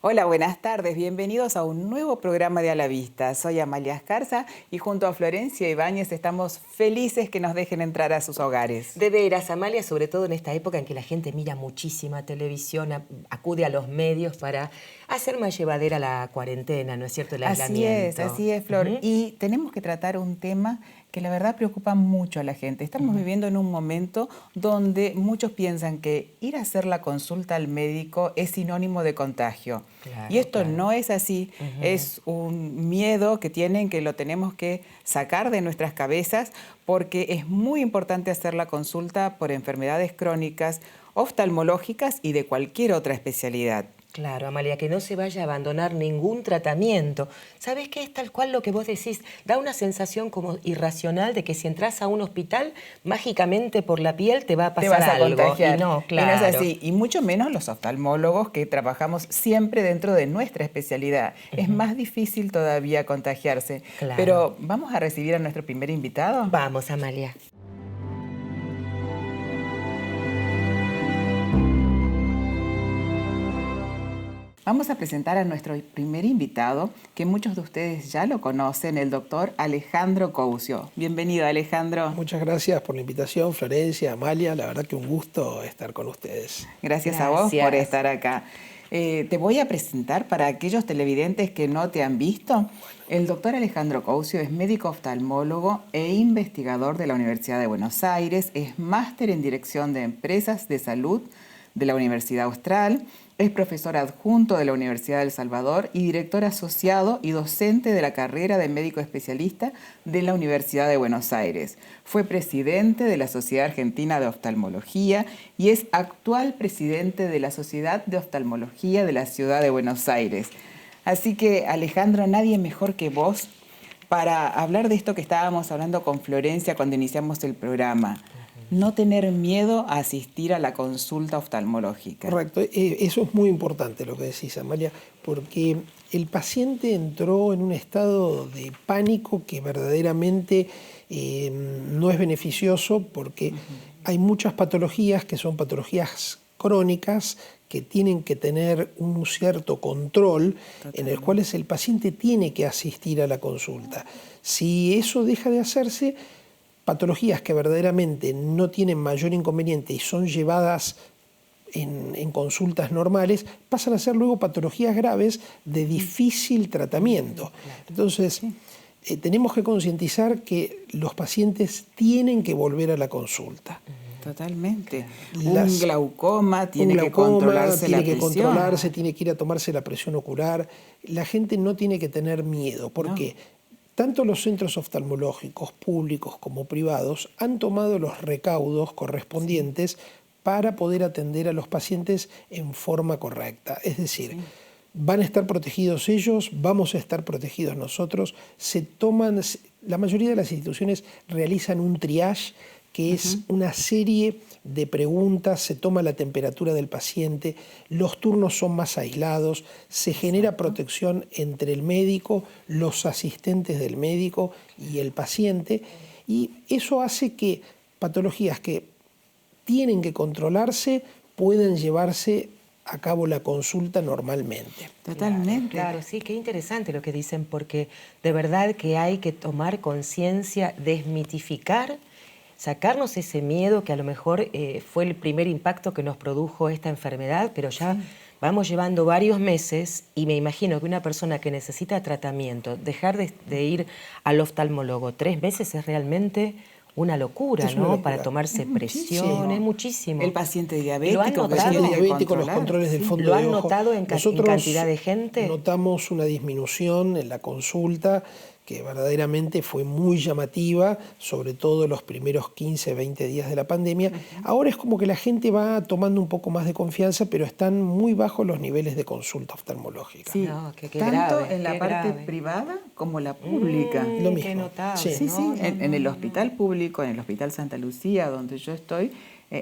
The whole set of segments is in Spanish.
Hola, buenas tardes. Bienvenidos a un nuevo programa de A la Vista. Soy Amalia Escarza y junto a Florencia Ibáñez estamos felices que nos dejen entrar a sus hogares. De veras, Amalia, sobre todo en esta época en que la gente mira muchísima televisión, acude a los medios para hacer más llevadera la cuarentena, ¿no es cierto? El aislamiento. Así es, Flor. Y tenemos que tratar un tema que la verdad preocupa mucho a la gente. Estamos viviendo en un momento donde muchos piensan que ir a hacer la consulta al médico es sinónimo de contagio. Claro, Y esto claro. no es así. Es un miedo que tienen, que lo tenemos que sacar de nuestras cabezas, porque es muy importante hacer la consulta por enfermedades crónicas, oftalmológicas y de cualquier otra especialidad. Claro, Amalia, que no se vaya a abandonar ningún tratamiento. ¿Sabes qué? Es tal cual lo que vos decís. Da una sensación como irracional de que si entras a un hospital, mágicamente por la piel te va a pasar algo. Contagiar. Y no, claro. Y no es así. Y mucho menos los oftalmólogos que trabajamos siempre dentro de nuestra especialidad. Es más difícil todavía contagiarse. Claro. Pero ¿vamos a recibir a nuestro primer invitado? Vamos, Amalia. Vamos a presentar a nuestro primer invitado, que muchos de ustedes ya lo conocen, el doctor Alejandro Coucio. Bienvenido, Alejandro. Muchas gracias por la invitación, Florencia, Amalia. La verdad que un gusto estar con ustedes. Gracias a vos por estar acá. Te voy a presentar para aquellos televidentes que no te han visto. El doctor Alejandro Coucio es médico oftalmólogo e investigador de la Universidad de Buenos Aires, es máster en Dirección de Empresas de Salud de la Universidad Austral, es profesor adjunto de la Universidad de El Salvador y director asociado y docente de la carrera de médico especialista de la Universidad de Buenos Aires. Fue presidente de la Sociedad Argentina de Oftalmología y es actual presidente de la Sociedad de Oftalmología de la Ciudad de Buenos Aires. Así que, Alejandro, nadie mejor que vos para hablar de esto que estábamos hablando con Florencia cuando iniciamos el programa. No tener miedo a asistir a la consulta oftalmológica. Correcto, eso es muy importante lo que decís, Amalia, porque el paciente entró en un estado de pánico que verdaderamente no es beneficioso, porque hay muchas patologías que son patologías crónicas que tienen que tener un cierto control. Totalmente. En el cual el paciente tiene que asistir a la consulta. Si eso deja de hacerse, patologías que verdaderamente no tienen mayor inconveniente y son llevadas en consultas normales, pasan a ser luego patologías graves de difícil tratamiento. Entonces, tenemos que concientizar que los pacientes tienen que volver a la consulta. Totalmente. Un glaucoma tiene que controlarse la presión. Tiene que ir a tomarse la presión ocular. La gente no tiene que tener miedo, porque tanto los centros oftalmológicos públicos como privados han tomado los recaudos correspondientes para poder atender a los pacientes en forma correcta. Es decir, van a estar protegidos ellos, vamos a estar protegidos nosotros. La mayoría de las instituciones realizan un triage, que es una serie de preguntas, se toma la temperatura del paciente, los turnos son más aislados, se genera protección entre el médico, los asistentes del médico y el paciente, y eso hace que patologías que tienen que controlarse puedan llevarse a cabo la consulta normalmente. Totalmente. Claro, sí, qué interesante lo que dicen, porque de verdad que hay que tomar conciencia, desmitificar, sacarnos ese miedo que a lo mejor fue el primer impacto que nos produjo esta enfermedad, pero ya vamos llevando varios meses y me imagino que una persona que necesita tratamiento, dejar de ir al oftalmólogo 3 meses es realmente una locura, ¿no? Locura. Para tomarse presión, es muchísimo. El paciente diabético, los controles del fondo de ojo. ¿Lo han notado en cantidad de gente? Notamos una disminución en la consulta que verdaderamente fue muy llamativa, sobre todo los primeros 15, 20 días de la pandemia. Ahora es como que la gente va tomando un poco más de confianza, pero están muy bajos los niveles de consulta oftalmológica. Sí, tanto en la parte privada como la pública. Lo mismo. Qué notable, sí, en el hospital público, en el Hospital Santa Lucía, donde yo estoy,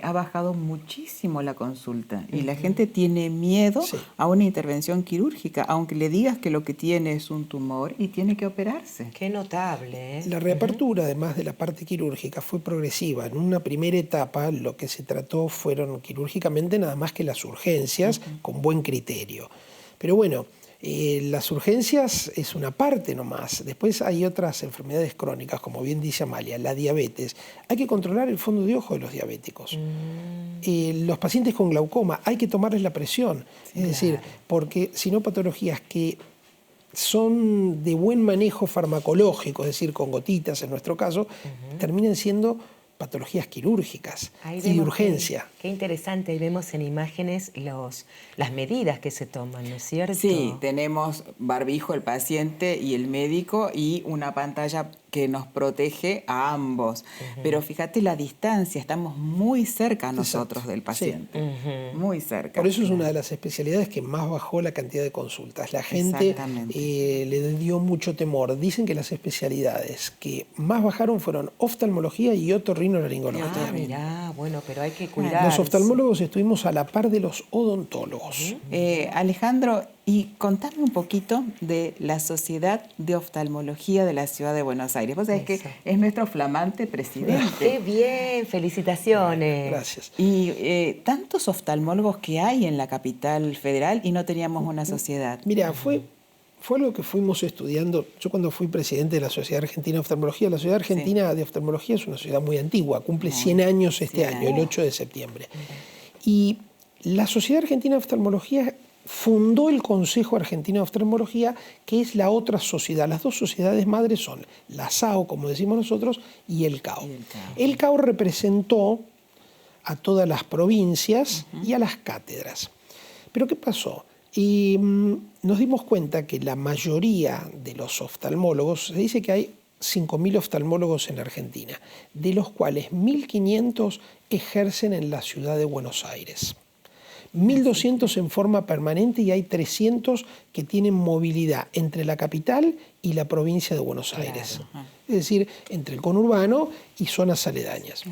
ha bajado muchísimo la consulta y la gente tiene miedo a una intervención quirúrgica, aunque le digas que lo que tiene es un tumor y tiene que operarse. Qué notable, ¿eh? La reapertura, además de la parte quirúrgica, fue progresiva. En una primera etapa lo que se trató fueron quirúrgicamente nada más que las urgencias con buen criterio. Pero bueno, las urgencias es una parte nomás. Después hay otras enfermedades crónicas, como bien dice Amalia, la diabetes. Hay que controlar el fondo de ojo de los diabéticos. Los pacientes con glaucoma, hay que tomarles la presión. Es decir, porque si no, patologías que son de buen manejo farmacológico, es decir, con gotitas en nuestro caso, terminan siendo patologías quirúrgicas y de urgencia. Qué interesante, ahí vemos en imágenes las medidas que se toman, ¿no es cierto? Sí, tenemos barbijo el paciente y el médico y una pantalla que nos protege a ambos. Pero fíjate la distancia, estamos muy cerca nosotros del paciente, muy cerca. Por eso es una de las especialidades que más bajó la cantidad de consultas. La gente le dio mucho temor. Dicen que las especialidades que más bajaron fueron oftalmología y otorrinolaringología. Ah, mirá, bueno, pero hay que cuidar. Los oftalmólogos estuvimos a la par de los odontólogos. Alejandro, y contame un poquito de la Sociedad de Oftalmología de la Ciudad de Buenos Aires. Vos sabés que es nuestro flamante presidente. ¡Qué bien! ¡Felicitaciones! Gracias. Y tantos oftalmólogos que hay en la capital federal y no teníamos una sociedad. Mira, fue algo que fuimos estudiando. Yo cuando fui presidente de la Sociedad Argentina de Oftalmología, la Sociedad Argentina de Oftalmología es una sociedad muy antigua, cumple 100 años este año, el 8 de septiembre. Y la Sociedad Argentina de Oftalmología fundó el Consejo Argentino de Oftalmología, que es la otra sociedad. Las dos sociedades madres son la SAO, como decimos nosotros, y el CAO. El CAO representó a todas las provincias y a las cátedras. Pero ¿qué pasó? Y nos dimos cuenta que la mayoría de los oftalmólogos, se dice que hay 5.000 oftalmólogos en la Argentina, de los cuales 1.500 ejercen en la ciudad de Buenos Aires. 1.200 en forma permanente y hay 300 que tienen movilidad entre la capital y la provincia de Buenos Aires. Es decir, entre el conurbano y zonas aledañas.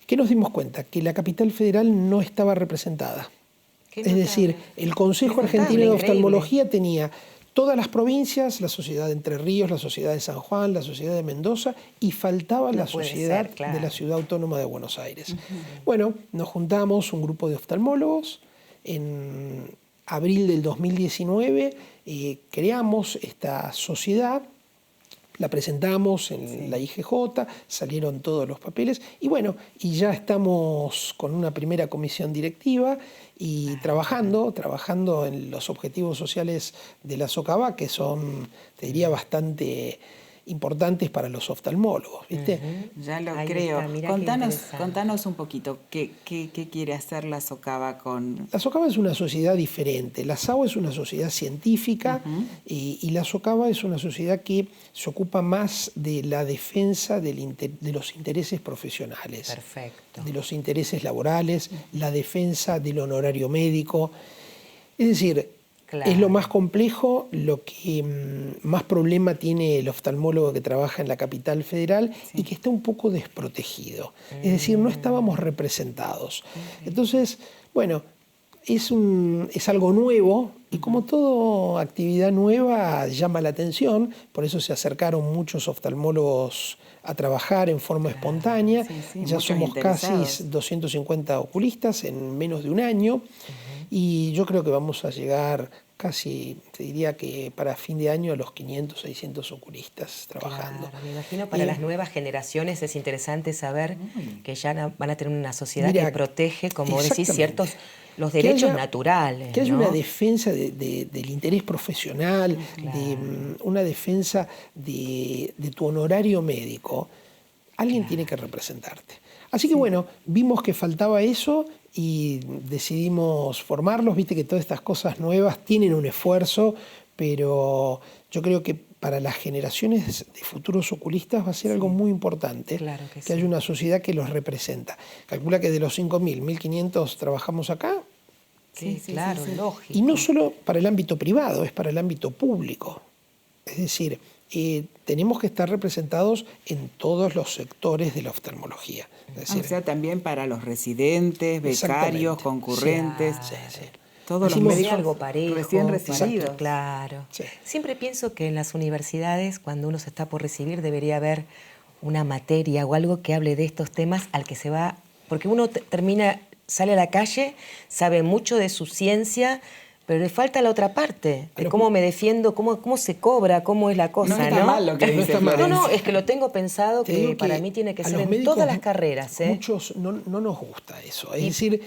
¿Qué nos dimos cuenta? Que la capital federal no estaba representada. Es decir, el Consejo Argentino de Oftalmología tenía todas las provincias, la Sociedad de Entre Ríos, la Sociedad de San Juan, la Sociedad de Mendoza, y faltaba la Sociedad de la Ciudad Autónoma de Buenos Aires. Bueno, nos juntamos un grupo de oftalmólogos, en abril del 2019 creamos esta sociedad, la presentamos en la IGJ, salieron todos los papeles y bueno, y ya estamos con una primera comisión directiva y trabajando en los objetivos sociales de la SOCABA, que son, te diría, bastante importantes para los oftalmólogos, ¿viste? Ya lo creo. Contanos un poquito, ¿qué quiere hacer la SOCABA con...? La SOCABA es una sociedad diferente. La SAO es una sociedad científica y la SOCABA es una sociedad que se ocupa más de la defensa de los intereses profesionales. Perfecto. De los intereses laborales, la defensa del honorario médico. Es decir, es lo más complejo, lo que más problema tiene el oftalmólogo que trabaja en la capital federal y que está un poco desprotegido. Es decir, no estábamos representados. Entonces, bueno, es algo nuevo y como toda actividad nueva llama la atención, por eso se acercaron muchos oftalmólogos a trabajar en forma espontánea. Ya somos casi 250 oculistas en menos de un año. Y yo creo que vamos a llegar casi, te diría que para fin de año, a los 500, 600 oculistas trabajando. Claro, me imagino para las nuevas generaciones es interesante saber que ya van a tener una sociedad que protege, como decís, ciertos los derechos naturales. Que haya una defensa del interés profesional, una defensa de tu honorario médico. Alguien tiene que representarte. Así que bueno, vimos que faltaba eso y decidimos formarlos. Viste que todas estas cosas nuevas tienen un esfuerzo, pero yo creo que para las generaciones de futuros oculistas va a ser algo muy importante que haya una sociedad que los representa. Calcula que de los 5.000, 1.500 trabajamos acá. Sí, claro, lógico. Y no solo para el ámbito privado, es para el ámbito público. Es decir, tenemos que estar representados en todos los sectores de la oftalmología. Es decir, o sea, también para los residentes, becarios, concurrentes, todos los médicos médicos algo parejo, recién recibidos. Claro. Sí. Siempre pienso que en las universidades, cuando uno se está por recibir, debería haber una materia o algo que hable de estos temas al que se va, porque uno sale a la calle, sabe mucho de su ciencia, Pero le falta la otra parte, de cómo me defiendo, cómo se cobra, cómo es la cosa, ¿no? No está mal lo que dice Florencia. No, es que lo tengo pensado que para mí tiene que ser en todas las carreras. Muchos no nos gusta eso. Es decir,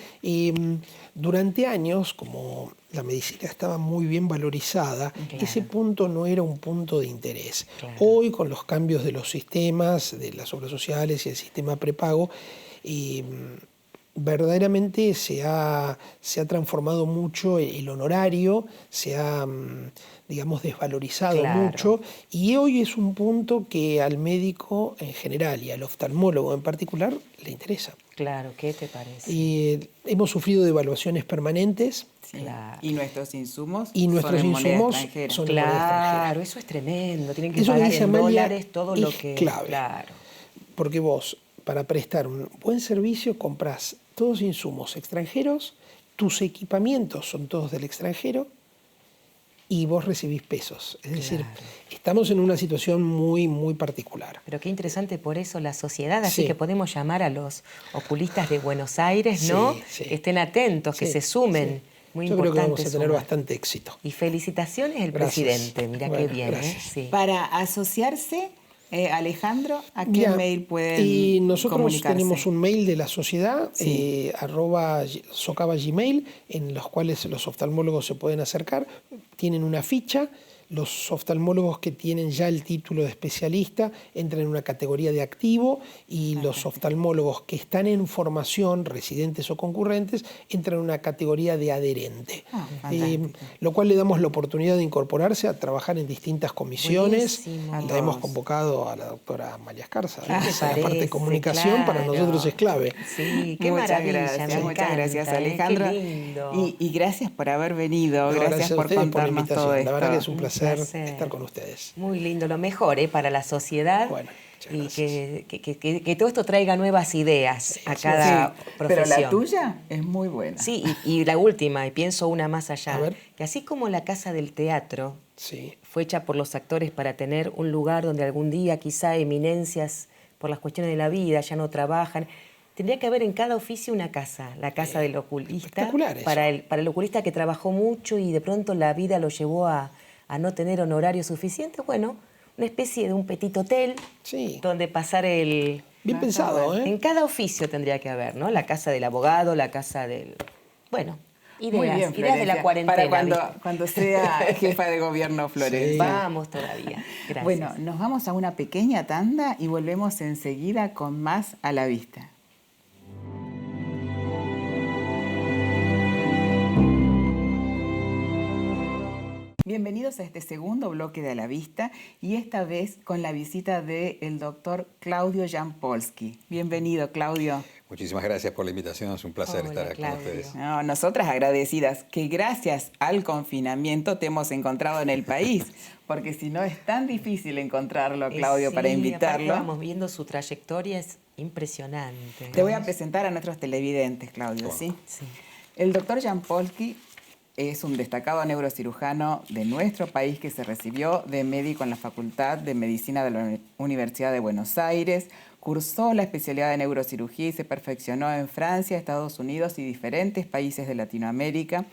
durante años, como la medicina estaba muy bien valorizada, ese punto no era un punto de interés. Claro. Hoy, con los cambios de los sistemas, de las obras sociales y el sistema prepago, verdaderamente se ha transformado mucho el honorario, se ha, digamos, desvalorizado mucho, y hoy es un punto que al médico en general y al oftalmólogo en particular le interesa. Claro, ¿qué te parece? Y hemos sufrido devaluaciones permanentes. Sí, claro. Y nuestros insumos son en moneda extranjera. Claro, eso es tremendo. Tienen que pagar en dólares todo lo que... Clave. Claro. Porque vos, para prestar un buen servicio, comprás todos insumos extranjeros, tus equipamientos son todos del extranjero y vos recibís pesos. Es decir, estamos en una situación muy, muy particular. Pero qué interesante por eso la sociedad, así que podemos llamar a los oculistas de Buenos Aires, ¿no? Que estén atentos, que se sumen. Muy Yo creo que vamos a tener bastante éxito. Y felicitaciones al presidente, mira qué bien. Para asociarse, Alejandro, ¿a qué mail pueden Y nosotros comunicarse? tenemos un mail de la sociedad, @socava.gmail, en los cuales los oftalmólogos se pueden acercar. Tienen una ficha. Los oftalmólogos que tienen ya el título de especialista entran en una categoría de activo y los oftalmólogos que están en formación, residentes o concurrentes, entran en una categoría de adherente. Lo cual le damos la oportunidad de incorporarse a trabajar en distintas comisiones. La hemos convocado a la doctora Amalia Escarza. La parte de comunicación para nosotros es clave. Sí, qué maravilla. Muchas gracias, Alejandro. Qué lindo. Y gracias por haber venido. Gracias por contarnos todo esto. La verdad que es un placer estar con ustedes. Muy lindo, lo mejor para la sociedad. Bueno, y que todo esto traiga nuevas ideas a cada profesión. Pero la tuya es muy buena. Sí, y la última, y pienso una más allá, que así como la Casa del Teatro fue hecha por los actores para tener un lugar donde algún día quizá eminencias por las cuestiones de la vida ya no trabajan, tendría que haber en cada oficio una casa, la casa del oculista, para el oculista que trabajó mucho y de pronto la vida lo llevó a no tener honorario suficiente, bueno, una especie de un petit hotel donde pasar el... Bien pensado, En cada oficio tendría que haber, ¿no? La casa del abogado, la casa del... Bueno, ideas de la cuarentena. Para cuando sea jefa de gobierno, Florencia. Vamos todavía. Gracias. Bueno, nos vamos a una pequeña tanda y volvemos enseguida con más A la Vista. Bienvenidos a este segundo bloque de A la Vista y esta vez con la visita del doctor Claudio Jampolsky. Bienvenido, Claudio. Muchísimas gracias por la invitación, es un placer estar aquí con ustedes. No, nosotras agradecidas que gracias al confinamiento te hemos encontrado en el país, porque si no es tan difícil encontrarlo, Claudio, para invitarlo. Vamos viendo su trayectoria, es impresionante. Te voy a presentar a nuestros televidentes, Claudio, ¿sí? Sí. El doctor Jampolsky es un destacado neurocirujano de nuestro país que se recibió de médico en la Facultad de Medicina de la Universidad de Buenos Aires, cursó la especialidad de neurocirugía y se perfeccionó en Francia, Estados Unidos y diferentes países de Latinoamérica.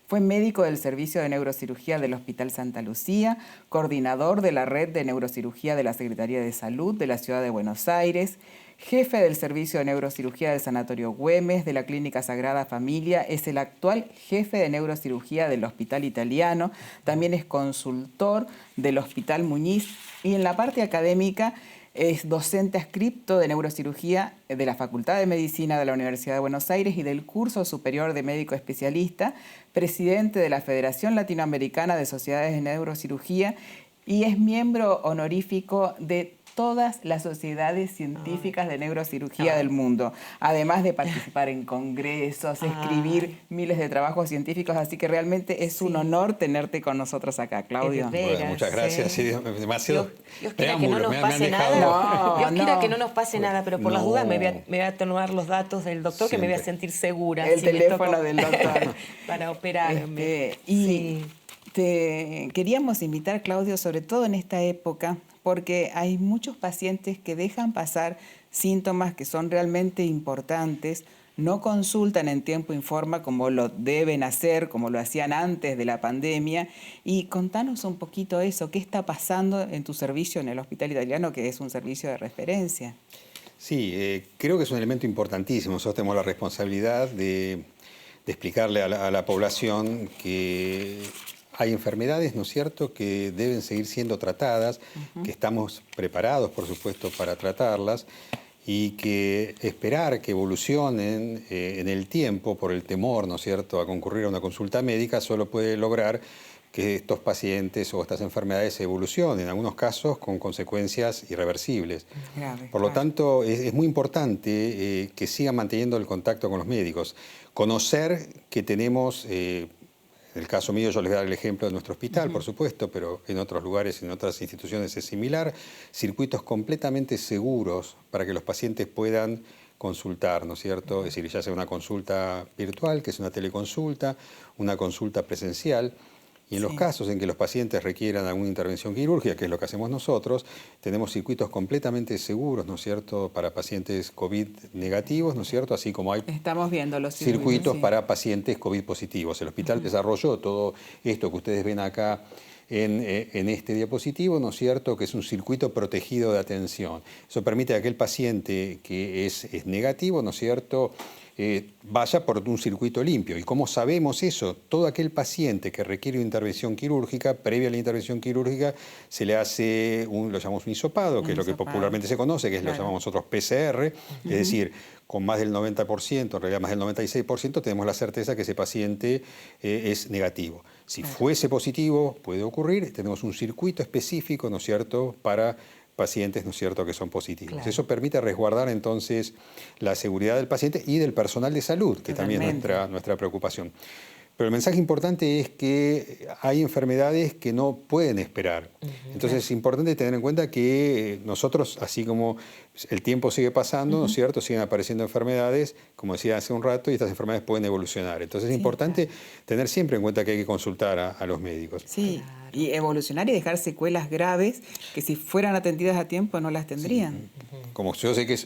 Fue médico del Servicio de Neurocirugía del Hospital Santa Lucía, coordinador de la Red de Neurocirugía de la Secretaría de Salud de la Ciudad de Buenos Aires, jefe del Servicio de Neurocirugía del Sanatorio Güemes, de la Clínica Sagrada Familia, es el actual jefe de neurocirugía del Hospital Italiano, también es consultor del Hospital Muñiz y en la parte académica es docente adscripto de neurocirugía de la Facultad de Medicina de la Universidad de Buenos Aires y del Curso Superior de Médico Especialista, presidente de la Federación Latinoamericana de Sociedades de Neurocirugía y es miembro honorífico de todas las sociedades científicas de neurocirugía del mundo, además de participar en congresos, escribir miles de trabajos científicos, así que realmente es un honor tenerte con nosotros acá, Claudio. Bueno, muchas gracias, sí, demasiado. Dios quiera que no nos pase nada, Dios quiera que no nos pase nada, pero por las dudas me voy a tomar los datos del doctor, que me voy a sentir segura. El teléfono del doctor. Para operarme. Te queríamos invitar, Claudio, sobre todo en esta época, porque hay muchos pacientes que dejan pasar síntomas que son realmente importantes, no consultan en tiempo y forma como lo deben hacer, como lo hacían antes de la pandemia. Y contanos un poquito eso, ¿qué está pasando en tu servicio en el Hospital Italiano, que es un servicio de referencia? Sí, creo que es un elemento importantísimo. Nosotros tenemos la responsabilidad de explicarle a la población que hay enfermedades, ¿no es cierto?, que deben seguir siendo tratadas, que estamos preparados, por supuesto, para tratarlas, y que esperar que evolucionen en el tiempo por el temor, ¿no es cierto?, a concurrir a una consulta médica, solo puede lograr que estos pacientes o estas enfermedades evolucionen, en algunos casos con consecuencias irreversibles. Grave, Por lo claro. tanto, es muy importante que sigan manteniendo el contacto con los médicos. Conocer que tenemos, en el caso mío yo les voy a dar el ejemplo de nuestro hospital, por supuesto, pero en otros lugares, en otras instituciones es similar, circuitos completamente seguros para que los pacientes puedan consultar, ¿no es cierto? Es decir, ya sea una consulta virtual, que es una teleconsulta, una consulta presencial. Y en los casos en que los pacientes requieran alguna intervención quirúrgica, que es lo que hacemos nosotros, tenemos circuitos completamente seguros, ¿no es cierto?, para pacientes COVID negativos, ¿no es cierto?, así como hay Estamos viendo los circuitos sí. para pacientes COVID positivos. El hospital desarrolló todo esto que ustedes ven acá en este diapositivo, ¿no es cierto?, que es un circuito protegido de atención. Eso permite a aquel paciente que es negativo, ¿no es cierto?, vaya por un circuito limpio. ¿Y cómo sabemos eso? Todo aquel paciente que requiere una intervención quirúrgica, previa a la intervención quirúrgica, se le hace lo llamamos un hisopado, que es lo que popularmente se conoce, que es lo que llamamos nosotros PCR, es decir, con más del 90%, en realidad más del 96%, tenemos la certeza que ese paciente es negativo. Si fuese positivo, puede ocurrir, tenemos un circuito específico, ¿no es cierto?, para pacientes, ¿no es cierto?, que son positivos. Claro. Eso permite resguardar entonces la seguridad del paciente y del personal de salud, que también es nuestra preocupación. Pero el mensaje importante es que hay enfermedades que no pueden esperar. Entonces es importante tener en cuenta que nosotros, así como el tiempo sigue pasando, ¿no es cierto?, siguen apareciendo enfermedades, como decía hace un rato, y estas enfermedades pueden evolucionar. Entonces es importante tener siempre en cuenta que hay que consultar a los médicos. Sí, y evolucionar y dejar secuelas graves que si fueran atendidas a tiempo no las tendrían. Como yo sé que,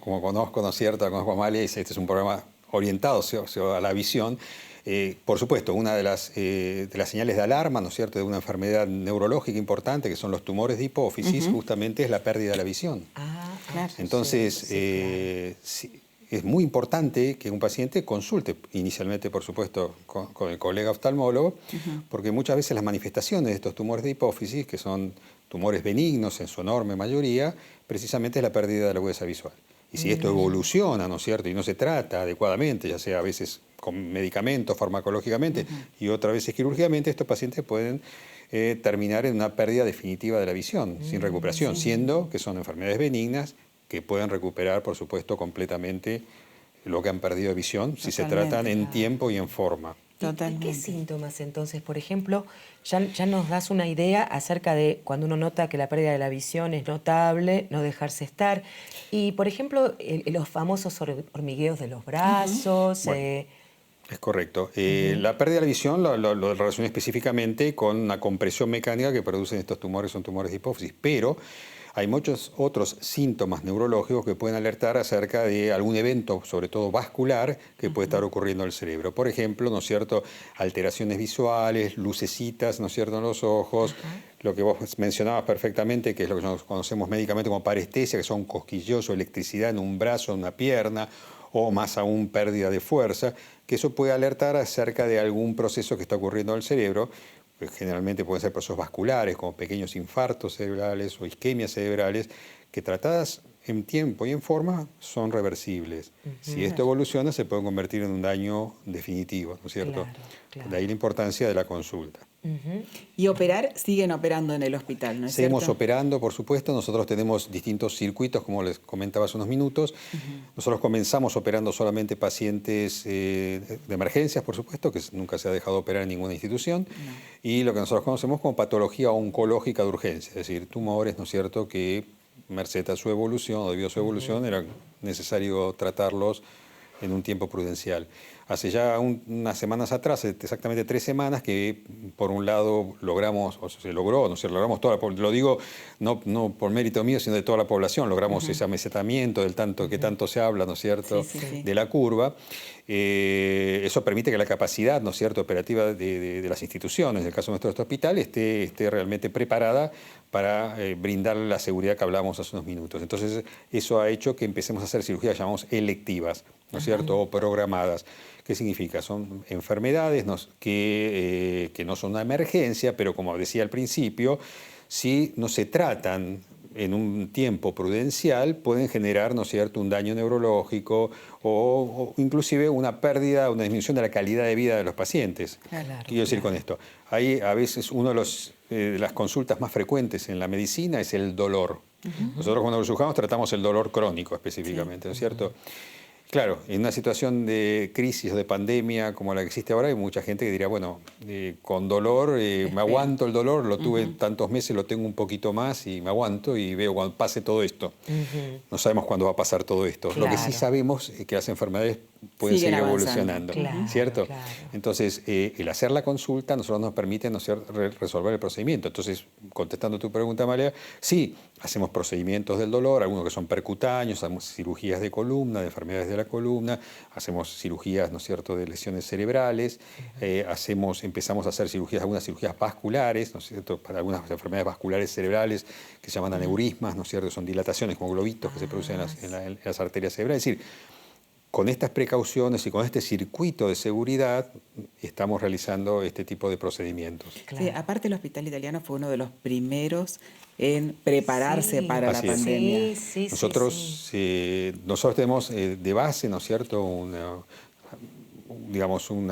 como conozco, ¿no es cierto?, conozco a Amalia, y este es un programa orientado a la visión. Por supuesto, una de las señales de alarma, ¿no es cierto?, de una enfermedad neurológica importante, que son los tumores de hipófisis, justamente es la pérdida de la visión. Claro. Entonces, es muy importante que un paciente consulte inicialmente, por supuesto, con el colega oftalmólogo, porque muchas veces las manifestaciones de estos tumores de hipófisis, que son tumores benignos en su enorme mayoría, precisamente es la pérdida de la agudeza visual. Y si esto evoluciona, ¿no es cierto?, y no se trata adecuadamente, ya sea a veces con medicamentos, farmacológicamente, y otras veces quirúrgicamente, estos pacientes pueden terminar en una pérdida definitiva de la visión, sin recuperación, siendo que son enfermedades benignas que pueden recuperar, por supuesto, completamente lo que han perdido de visión, si se tratan en tiempo y en forma. ¿Y qué síntomas entonces? Por ejemplo, ya nos das una idea acerca de cuando uno nota que la pérdida de la visión es notable, no dejarse estar. Y, por ejemplo, los famosos hormigueos de los brazos. Bueno, es correcto. La pérdida de la visión lo relacioné específicamente con una compresión mecánica que producen estos tumores, son tumores de hipófisis, pero hay muchos otros síntomas neurológicos que pueden alertar acerca de algún evento, sobre todo vascular, que puede estar ocurriendo en el cerebro. Por ejemplo, ¿no es cierto?, alteraciones visuales, lucecitas, ¿no es cierto?, en los ojos, lo que vos mencionabas perfectamente, que es lo que nosotros conocemos médicamente como parestesia, que son cosquilleos o electricidad en un brazo, en una pierna, o más aún pérdida de fuerza, que eso puede alertar acerca de algún proceso que está ocurriendo en el cerebro. Generalmente pueden ser procesos vasculares, como pequeños infartos cerebrales o isquemias cerebrales, que tratadas en tiempo y en forma son reversibles. Si esto evoluciona, se puede convertir en un daño definitivo, ¿no es cierto? Claro. De ahí la importancia de la consulta. Y siguen operando en el hospital, ¿no es Seguimos cierto? operando, por supuesto. Nosotros tenemos distintos circuitos, como les comentaba hace unos minutos. Nosotros comenzamos operando solamente pacientes de emergencias, por supuesto, que nunca se ha dejado operar en ninguna institución. Y lo que nosotros conocemos como patología oncológica de urgencia, es decir, tumores, ¿no es cierto?, que merced a su evolución o debido a su evolución era necesario tratarlos en un tiempo prudencial. hace ya unas semanas atrás, exactamente 3 semanas, que por un lado logramos, o se logró, no sé, logramos toda la, lo digo no por mérito mío, sino de toda la población, logramos ese amesetamiento del tanto que tanto se habla, ¿no es cierto?, de la curva. Eso permite que la capacidad, ¿no es cierto?, operativa de las instituciones, en el caso nuestro de este hospital, esté realmente preparada para brindar la seguridad que hablábamos hace unos minutos. Entonces, eso ha hecho que empecemos a hacer cirugías, llamamos electivas, ¿no es cierto?, o programadas. ¿Qué significa? Son enfermedades que no son una emergencia, pero como decía al principio, si no se tratan en un tiempo prudencial, pueden generar, ¿no es cierto?, un daño neurológico o inclusive una pérdida, una disminución de la calidad de vida de los pacientes. Claro, ¿Qué quiero decir con esto? Hay a veces una de las consultas más frecuentes en la medicina es el dolor. Nosotros cuando los cirujanos tratamos el dolor crónico específicamente, ¿no es cierto? Claro, en una situación de crisis o de pandemia como la que existe ahora, hay mucha gente que diría, bueno, con dolor, me aguanto el dolor, lo tuve tantos meses, lo tengo un poquito más y me aguanto y veo cuando pase todo esto. No sabemos cuándo va a pasar todo esto. Claro. Lo que sí sabemos es que las enfermedades pueden Siguen seguir avanzando. evolucionando, ¿cierto? Claro. Entonces, el hacer la consulta a nosotros nos permite, ¿no es cierto?, resolver el procedimiento. Entonces, contestando tu pregunta, Amalia, sí, hacemos procedimientos del dolor, algunos que son percutáneos, hacemos cirugías de columna, de enfermedades de la columna, hacemos cirugías, ¿no es cierto?, de lesiones cerebrales, empezamos a hacer cirugías, algunas cirugías vasculares, ¿no es cierto?, para algunas enfermedades vasculares cerebrales que se llaman aneurismas, ¿no es cierto?, son dilataciones como globitos que se producen en las arterias cerebrales. Es decir, con estas precauciones y con este circuito de seguridad estamos realizando este tipo de procedimientos. Claro. Sí, aparte el Hospital Italiano fue uno de los primeros en prepararse para la Así es. pandemia. Nosotros tenemos de base, ¿no es cierto?, una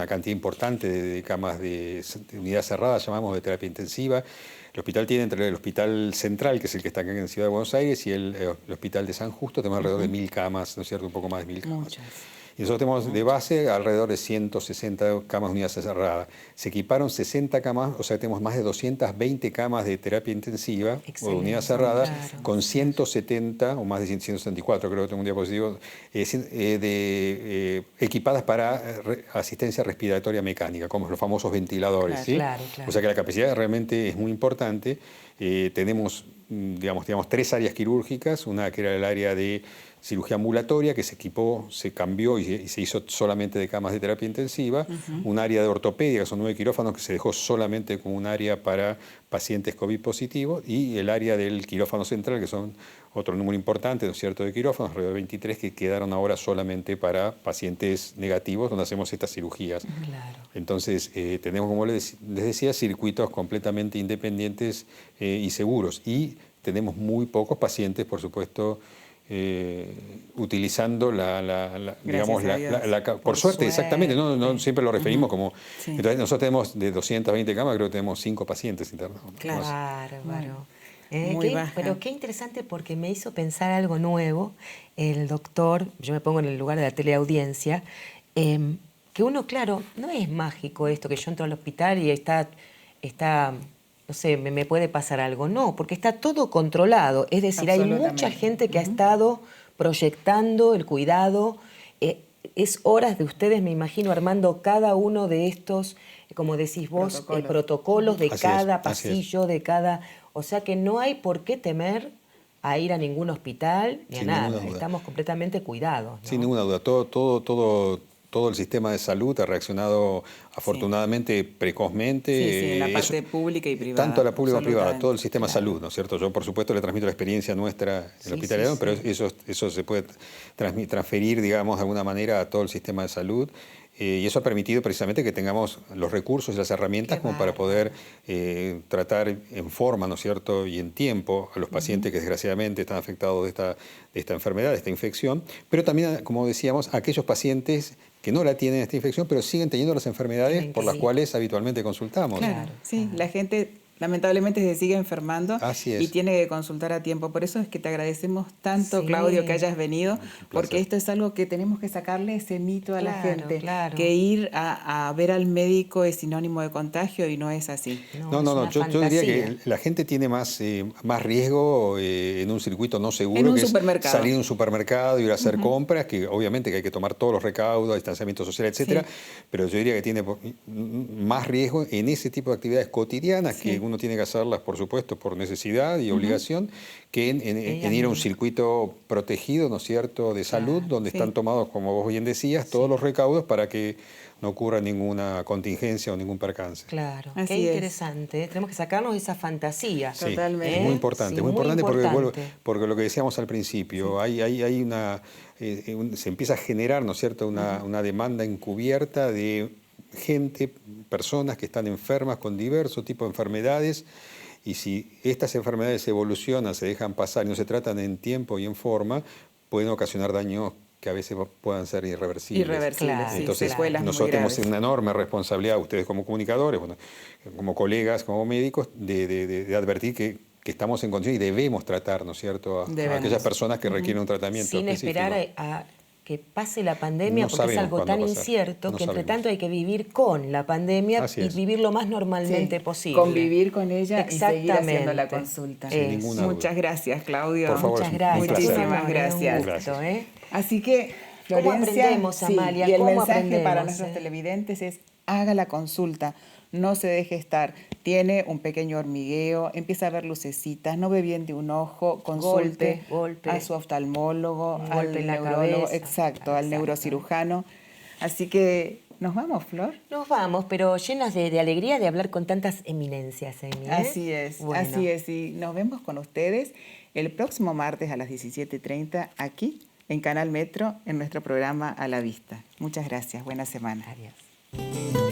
cantidad importante de camas de unidad cerrada, llamamos, de terapia intensiva. El hospital tiene, entre el Hospital Central, que es el que está acá en la Ciudad de Buenos Aires, y el Hospital de San Justo, tenemos alrededor de 1000 camas, ¿no es cierto?, un poco más de 1000 camas. Muchas. Y nosotros tenemos de base alrededor de 160 camas de unidad cerrada. Se equiparon 60 camas, o sea, tenemos más de 220 camas de terapia intensiva o de Excelente, unidad cerrada, claro. con 170 o más de 174, creo que tengo un diapositivo, equipadas para asistencia respiratoria mecánica, como los famosos ventiladores. Claro, ¿sí? claro. O sea que la capacidad realmente es muy importante. Tenemos, digamos, 3 áreas quirúrgicas, una que era el área de cirugía ambulatoria, que se equipó, se cambió y se hizo solamente de camas de terapia intensiva, un área de ortopedia, que son 9 quirófanos, que se dejó solamente como un área para pacientes COVID positivos, y el área del quirófano central, que son otro número importante, ¿no es cierto?, de quirófanos, alrededor de 23, que quedaron ahora solamente para pacientes negativos, donde hacemos estas cirugías. Claro. Entonces, tenemos, como les decía, circuitos completamente independientes y seguros, y tenemos muy pocos pacientes, por supuesto, utilizando por suerte, exactamente, no siempre lo referimos como. Sí. Entonces, nosotros tenemos de 220 camas, creo que tenemos 5 pacientes internados. Claro. Bárbaro. Muy baja. Pero qué interesante, porque me hizo pensar algo nuevo. El doctor, yo me pongo en el lugar de la teleaudiencia, que uno, claro, no es mágico esto que yo entro al hospital y está no sé, me puede pasar algo. No, porque está todo controlado. Es decir, hay mucha gente que ha estado proyectando el cuidado. Es horas de ustedes, me imagino, armando cada uno de estos, como decís vos, protocolos de cada pasillo, de cada... O sea que no hay por qué temer a ir a ningún hospital ni a nada. Estamos completamente cuidados, ¿no? Sin ninguna duda. Todo el sistema de salud ha reaccionado afortunadamente precozmente. Sí, en la parte pública y privada. Tanto la pública como privada, todo el sistema de salud, ¿no es cierto? Yo, por supuesto, le transmito la experiencia nuestra en el Hospital Italiano, pero eso se puede transferir, digamos, de alguna manera a todo el sistema de salud. Y eso ha permitido precisamente que tengamos los recursos y las herramientas como para poder tratar en forma, ¿no es cierto?, y en tiempo a los pacientes que desgraciadamente están afectados de esta enfermedad, de esta infección, pero también, como decíamos, a aquellos pacientes que no la tienen esta infección, pero siguen teniendo las enfermedades por las cuales habitualmente consultamos. Claro, sí, la gente lamentablemente se sigue enfermando. Así es. Y tiene que consultar a tiempo. Por eso es que te agradecemos tanto, Sí. Claudio, que hayas venido, porque placer. esto es algo que tenemos que sacarle ese mito a la Claro, gente, claro. que ir a ver al médico es sinónimo de contagio y no es así. No, es no, no. una Yo diría que fantasía. la gente tiene más riesgo en un circuito no seguro, En un que es supermercado. salir a un supermercado, ir a hacer compras, que obviamente que hay que tomar todos los recaudos, distanciamiento social, etcétera. Sí. Pero yo diría que tiene más riesgo en ese tipo de actividades cotidianas, Sí. que uno tiene que hacerlas, por supuesto, por necesidad y obligación, que en ir a un circuito protegido, ¿no es cierto?, de salud, donde sí. están tomados, como vos bien decías, todos los recaudos para que no ocurra ninguna contingencia o ningún percance. Claro, Así qué es. interesante. Tenemos que sacarnos esa fantasía. Sí, Totalmente. es muy importante, Sí, es muy muy importante porque, importante. porque lo que decíamos al principio, hay una, se empieza a generar, ¿no es cierto?, una demanda encubierta de gente, personas que están enfermas con diversos tipos de enfermedades, y si estas enfermedades evolucionan, se dejan pasar y no se tratan en tiempo y en forma, pueden ocasionar daños que a veces puedan ser irreversibles. Irreversibles, Claro, sí, Entonces, secuelas muy nosotros tenemos graves. una enorme responsabilidad, ustedes como comunicadores, bueno, como colegas, como médicos, de advertir que estamos en condiciones y debemos tratar, ¿no es cierto?, a Debemos. aquellas personas que requieren un tratamiento Sin específico. esperar a que pase la pandemia, No porque es sabemos algo cuándo tan va a ser. incierto No que entre sabemos. tanto hay que vivir con la pandemia Así y es. vivir lo más normalmente Sí, posible. convivir con ella y seguir haciendo la Exactamente. consulta. Sin ninguna duda. Muchas gracias, Claudio. Por favor, Muchas es un gracias. placer. Un Muchísimas honor, gracias. un gusto, ¿eh? Así que, ¿Cómo Florencia, aprendemos, sí, Amalia? y el ¿Cómo mensaje aprendemos, para nuestros televidentes es: haga la consulta, no se deje estar. Tiene un pequeño hormigueo, empieza a ver lucecitas, no ve bien de un ojo, consulte Golpe. a su oftalmólogo, Un al golpe en la neurólogo, cabeza. exacto, al Exacto. neurocirujano. Así que, ¿nos vamos, Flor? Nos vamos, pero llenas de alegría de hablar con tantas eminencias, Emi, ¿eh? Así es, Bueno. así es. Y nos vemos con ustedes el próximo martes a las 17:30 aquí en Canal Metro en nuestro programa A la Vista. Muchas gracias. Buena semana. Adiós.